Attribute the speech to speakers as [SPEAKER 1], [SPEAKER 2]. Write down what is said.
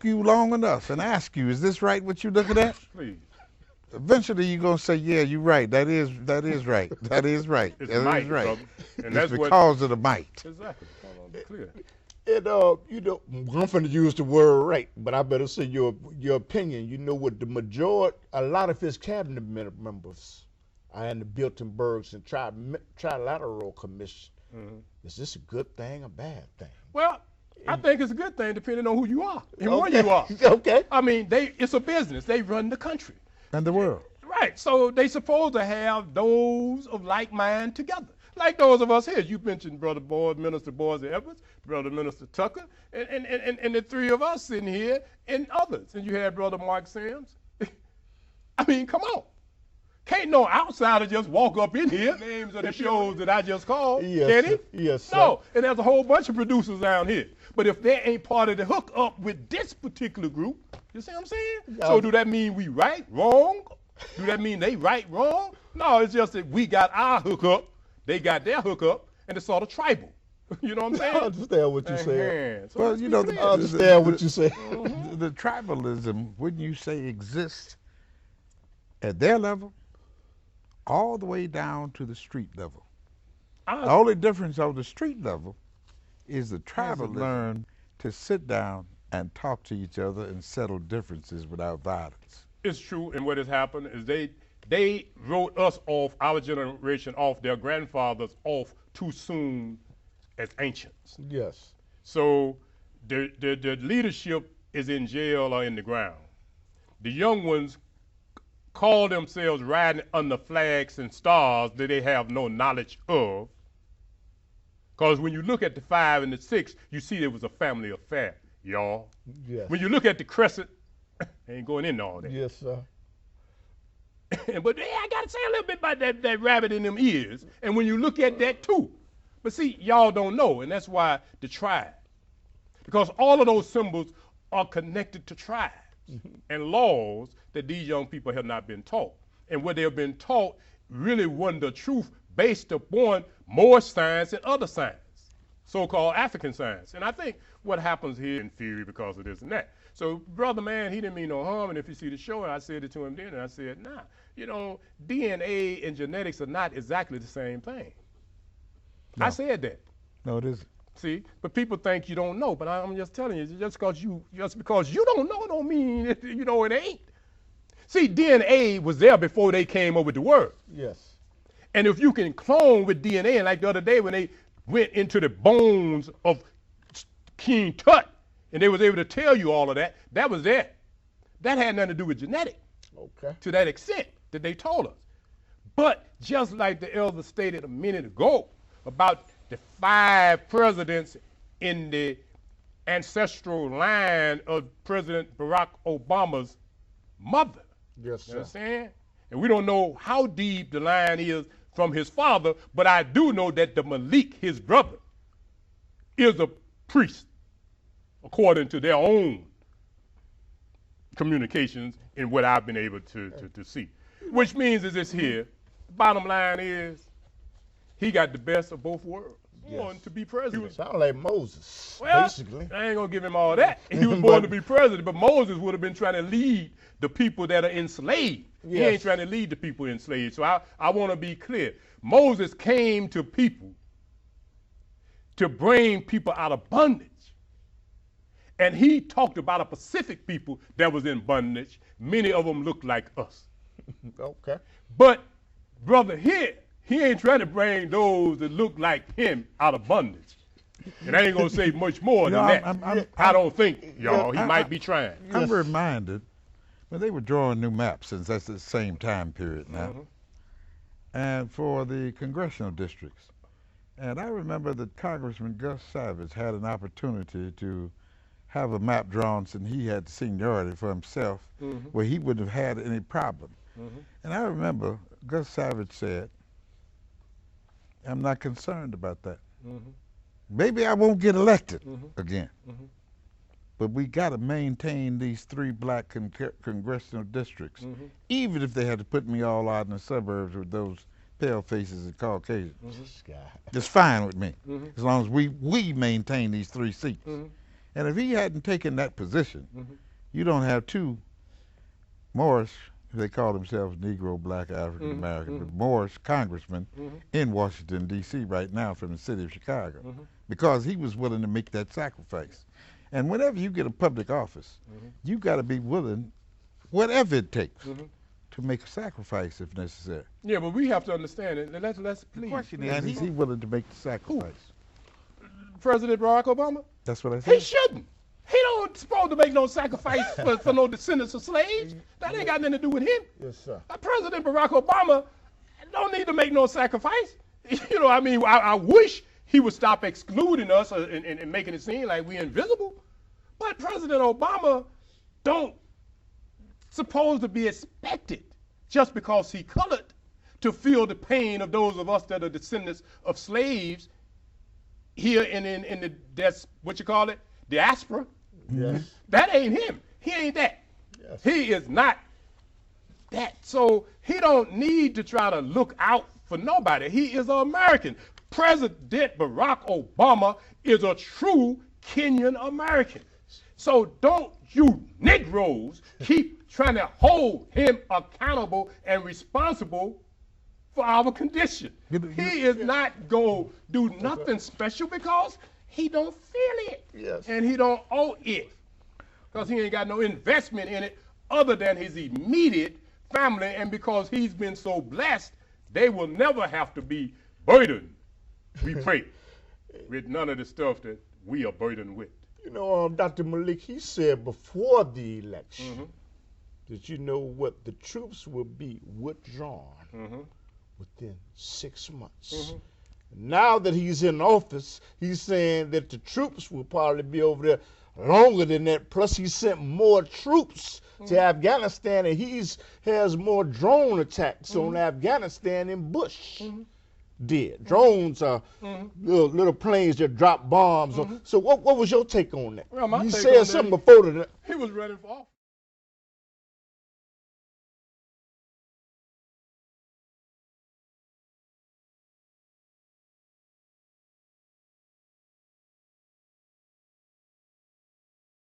[SPEAKER 1] poke you long enough and ask you, is this right what you're looking at?
[SPEAKER 2] Please.
[SPEAKER 1] Eventually you're going to say, yeah, you're right. That is right. That is right.
[SPEAKER 2] It's
[SPEAKER 1] That is right.
[SPEAKER 2] brother. And
[SPEAKER 1] It's
[SPEAKER 2] that's
[SPEAKER 1] because of the might.
[SPEAKER 2] Exactly. Hold on, be clear.
[SPEAKER 3] And you know, I'm finna use the word right, but I better say your opinion. You know what, the majority, a lot of his cabinet members are in the Bilderbergs and Trilateral Commission. Is this a good thing or bad thing?
[SPEAKER 2] Well, I think it's a good thing depending on who you are and where you are.
[SPEAKER 3] Okay.
[SPEAKER 2] I mean, it's a business. They run the country.
[SPEAKER 1] And the world.
[SPEAKER 2] Right. So they supposed to have those of like mind together. Like those of us here. You mentioned Brother Boyd, Minister Boyd Edwards, Brother Minister Tucker, and the three of us sitting here and others. And you had Brother Mark Sims. I mean, come on. Can't no outsider just walk up in here, names of the shows that I just called,
[SPEAKER 3] Yes,
[SPEAKER 2] can he?
[SPEAKER 3] yes, sir.
[SPEAKER 2] No, and there's a whole bunch of producers down here. But if they ain't part of the hookup with this particular group, you see what I'm saying? So do that mean we right, wrong? Do that mean they right, wrong? No, it's just that we got our hookup, they got their hookup, and it's sort of tribal. You know what I'm saying?
[SPEAKER 3] I understand what you're saying.
[SPEAKER 2] So
[SPEAKER 1] Well, you know,
[SPEAKER 3] I understand what you're saying.
[SPEAKER 1] the tribalism, wouldn't you say, exists at their level all the way down to the street level? The only difference on the street level is the tribal learn to sit down and talk to each other and settle differences without violence.
[SPEAKER 2] It's true, and what has happened is they wrote us off, our generation off, their grandfathers off too soon as ancients.
[SPEAKER 3] Yes.
[SPEAKER 2] So the leadership is in jail or in the ground. The young ones call themselves riding under flags and stars that they have no knowledge of. Because when you look at the 5 and the 6, you see it was a family affair, y'all.
[SPEAKER 3] Yes.
[SPEAKER 2] When you look at the crescent, I ain't going into all that.
[SPEAKER 3] Yes, sir.
[SPEAKER 2] But I got to say a little bit about that rabbit in them ears. And when you look at that too. But see, y'all don't know, and that's why the tribe. Because all of those symbols are connected to tribes and laws that these young people have not been taught. And what they have been taught really wasn't the truth based upon more science and other science, so-called African science. And I think what happens here in theory because of this and that. So, brother, man, he didn't mean no harm. And if you see the show, and I said it to him then, and I said, nah, you know, DNA and genetics are not exactly the same thing. No. I said that.
[SPEAKER 1] No, it isn't.
[SPEAKER 2] See, but people think you don't know. But I'm just telling you, just because you don't know, don't mean it, you know it ain't. See, DNA was there before they came up with the word.
[SPEAKER 3] Yes.
[SPEAKER 2] And if you can clone with DNA, and like the other day when they went into the bones of King Tut, and they was able to tell you all of that, that was there. That had nothing to do with genetics.
[SPEAKER 3] Okay.
[SPEAKER 2] To that extent that they told us. But just like the elder stated a minute ago about the 5 presidents in the ancestral line of President Barack Obama's mother.
[SPEAKER 3] Yes, sir.
[SPEAKER 2] You know what I'm saying? And we don't know how deep the line is from his father, but I do know that the Malik, his brother, is a priest, according to their own communications and what I've been able to see. Which means is this here, bottom line is, he got the best of both worlds. Born to be president.
[SPEAKER 3] Sound like Moses,
[SPEAKER 2] well,
[SPEAKER 3] basically.
[SPEAKER 2] I ain't gonna give him all that. He was born to be president, but Moses would have been trying to lead the people that are enslaved. Yes. He ain't trying to lead the people enslaved. So I want to be clear. Moses came to people to bring people out of bondage. And he talked about a Pacific people that was in bondage. Many of them looked like us.
[SPEAKER 3] Okay.
[SPEAKER 2] But brother here, he ain't trying to bring those that look like him out of bondage. And I ain't gonna say much more than that. I don't think, y'all, he might be trying.
[SPEAKER 1] I'm reminded when they were drawing new maps, since that's the same time period now, and for the congressional districts. And I remember that Congressman Gus Savage had an opportunity to have a map drawn since he had seniority for himself, where he wouldn't have had any problem. And I remember Gus Savage said, I'm not concerned about that. Maybe I won't get elected again. But we got to maintain these 3 black congressional districts, even if they had to put me all out in the suburbs with those pale faces and Caucasians. It's fine with me, as long as we maintain these 3 seats. And if he hadn't taken that position,
[SPEAKER 2] Mhm.
[SPEAKER 1] you don't have two Moorish, they call themselves Negro, Black, African American, but Moorish congressmen in Washington, D.C. right now from the city of Chicago, because he was willing to make that sacrifice. And whenever you get a public office, you got to be willing, whatever it takes, to make a sacrifice if necessary.
[SPEAKER 2] Yeah, but we have to understand it. Let's please.
[SPEAKER 1] The question is he willing to make the sacrifice?
[SPEAKER 2] President Barack Obama?
[SPEAKER 1] That's what I
[SPEAKER 2] He
[SPEAKER 1] said.
[SPEAKER 2] shouldn't. He don't supposed to make no sacrifice for no descendants of slaves. That ain't got nothing to do with him.
[SPEAKER 3] Yes, sir.
[SPEAKER 2] President Barack Obama don't need to make no sacrifice. You know, I mean, I wish he would stop excluding us and making it seem like we're invisible. But President Obama don't supposed to be expected just because he colored to feel the pain of those of us that are descendants of slaves here in the what you call it, diaspora.
[SPEAKER 3] Yes.
[SPEAKER 2] That ain't him. He ain't that.
[SPEAKER 3] Yes.
[SPEAKER 2] He is not that. So he don't need to try to look out for nobody. He is an American. President Barack Obama is a true Kenyan American. So don't you Negroes keep trying to hold him accountable and responsible for our condition. He is not going to do nothing special because he don't feel it.
[SPEAKER 3] Yes.
[SPEAKER 2] And he don't owe it because he ain't got no investment in it other than his immediate family, and because he's been so blessed, they will never have to be burdened, we pray, with none of the stuff that we are burdened with.
[SPEAKER 3] You know, Dr. Malik, he said before the election that you know what, the troops will be withdrawn within 6 months. Now that he's in office, he's saying that the troops will probably be over there longer than that. Plus, he sent more troops to Afghanistan, and has more drone attacks on Afghanistan than Bush did. Drones are little planes that drop bombs. So what was your take on that?
[SPEAKER 2] Well, my
[SPEAKER 3] You
[SPEAKER 2] take
[SPEAKER 3] said
[SPEAKER 2] on
[SPEAKER 3] something
[SPEAKER 2] that,
[SPEAKER 3] before that.
[SPEAKER 2] he was running for office.